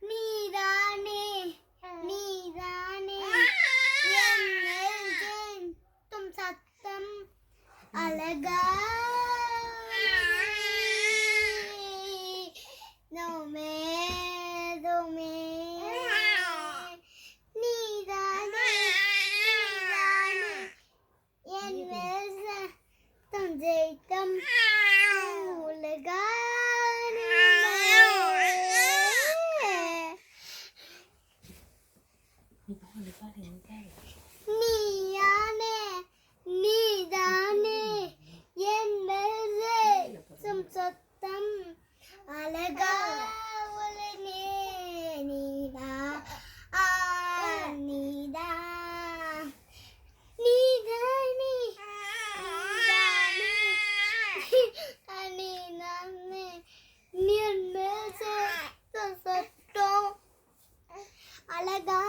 நீதானே நீதானே தும் சத்தம் அழகா நோமே தோமே நீதானே நீதானே என் தும் ஜெயித்தம் உலகா நீயானே நீதானே என் மேலும் சத்தம் அழகா உலகே நீதா நீதா நீதானே நீதானே என் மேலும் சத்தம் அழகா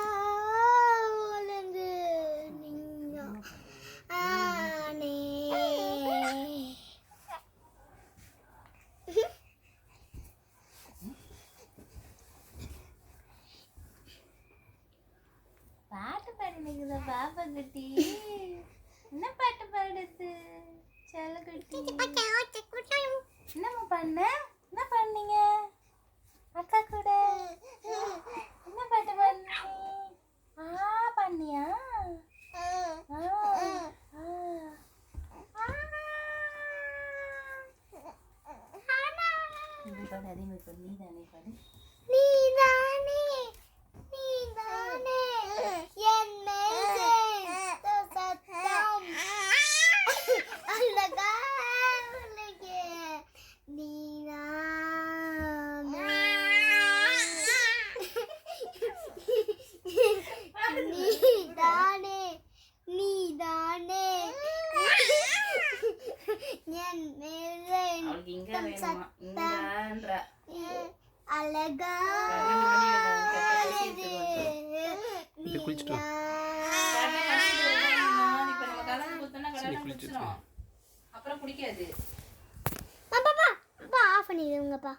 பாட்டு பாடினீங்க பாப்பா குட்டி. என்ன பாட்டு பாடுது செல்ல குட்டி? என்னம்மா பண்ண? என்ன பண்ணீங்க அக்கா கூட? என்ன பாட்டு பண்ணீங்க? பண்ணியா? இது பாடு, அதே மாதிரி பாடு. நீதானே பாடு. நீதானே நீதானே என் மேலும் சத்தம் அழகா உலகே நீதானே நீதானே நீதானே என் மேலும் சத்தம் அழகா அப்புறம் குடிக்காது. ஆஃப் பண்ணிடுங்கப்பா.